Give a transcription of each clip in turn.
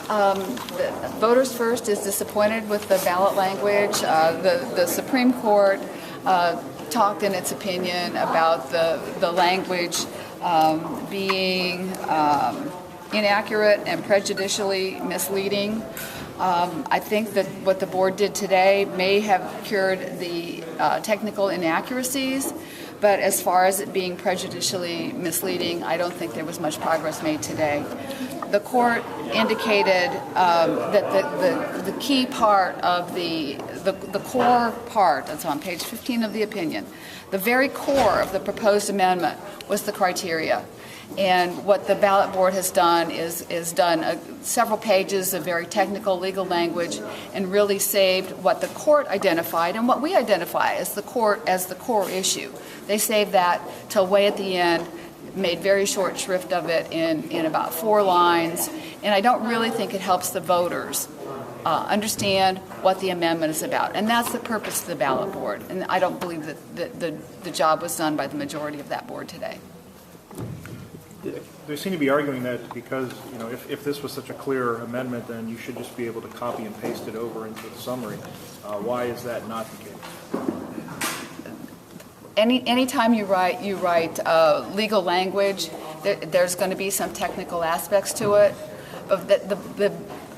Voters First is disappointed with the ballot language. The Supreme Court talked in its opinion about the language being inaccurate and prejudicially misleading. I think that what the board did today may have cured the technical inaccuracies, but as far as it being prejudicially misleading, I don't think there was much progress made today. The court indicated that the key part of the core part, that's on page 15 of the opinion, the very core of the proposed amendment was the criteria. And what the ballot board has done is done several pages of very technical legal language and really saved what the court identified and what we identify as the core issue. They saved that till way at the end, made very short shrift of it in about 4 lines, and I don't really think it helps the voters understand what the amendment is about. And that's the purpose of the ballot board, and I don't believe that the job was done by the majority of that board today. They seem to be arguing that because, if this was such a clear amendment, then you should just be able to copy and paste it over into the summary. Why is that not the case? Anytime you write legal language, there's going to be some technical aspects to it. But the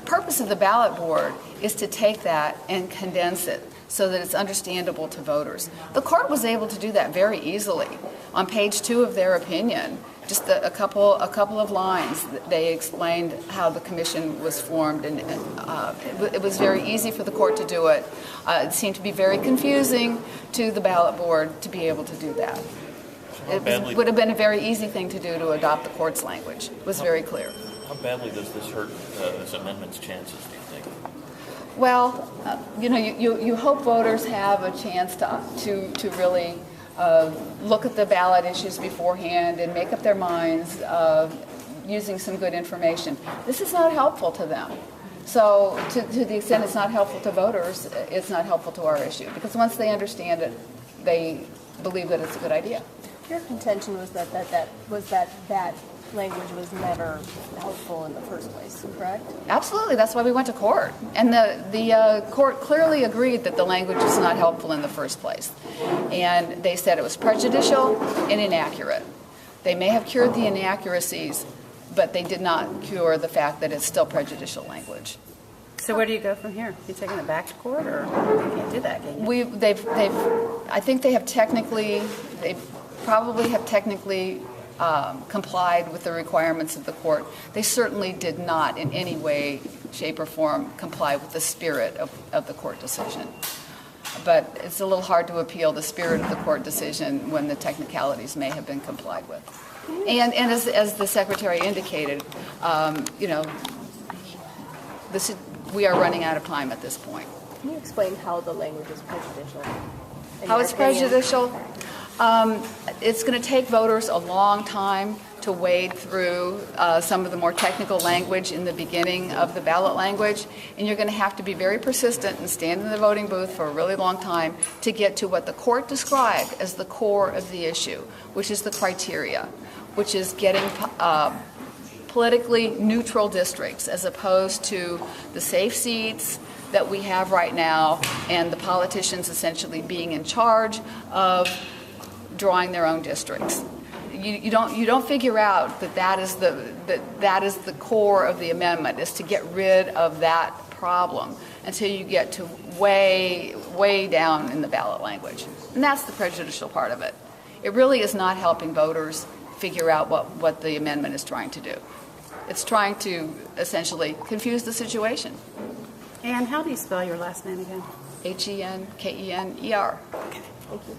purpose of the ballot board is to take that and condense it so that it's understandable to voters. The court was able to do that very easily. On page 2 of their opinion, just a couple of lines, they explained how the commission was formed, and it was very easy for the court to do it. It seemed to be very confusing to the ballot board to be able to do that. It would have been a very easy thing to do to adopt the court's language. It was very clear. How badly does this hurt this amendment's chances, do you think? Well, you hope voters have a chance to really look at the ballot issues beforehand and make up their minds using some good information. This is not helpful to them. So to the extent it's not helpful to voters, it's not helpful to our issue. Because once they understand it, they believe that it's a good idea. Your contention was that language was never helpful in the first place, correct? Absolutely. That's why we went to court. And the court clearly agreed that the language was not helpful in the first place. And they said it was prejudicial and inaccurate. They may have cured the inaccuracies, but they did not cure the fact that it's still prejudicial language. So where do you go from here? You taking it back to court, or you can't do that, can you? I think they probably have technically complied with the requirements of the court. They certainly did not in any way, shape, or form comply with the spirit of the court decision. But it's a little hard to appeal the spirit of the court decision when the technicalities may have been complied with. And as the Secretary indicated, we are running out of time at this point. Can you explain how the language is prejudicial? How it's prejudicial? It's going to take voters a long time to wade through some of the more technical language in the beginning of the ballot language, and you're going to have to be very persistent and stand in the voting booth for a really long time to get to what the court described as the core of the issue, which is the criteria, which is getting politically neutral districts as opposed to the safe seats that we have right now and the politicians essentially being in charge of drawing their own districts. You don't figure out that is the core of the amendment, is to get rid of that problem until you get to way down in the ballot language. And that's the prejudicial part of it. It really is not helping voters figure out what the amendment is trying to do. It's trying to essentially confuse the situation. And how do you spell your last name again? Henkener. Okay. Thank you.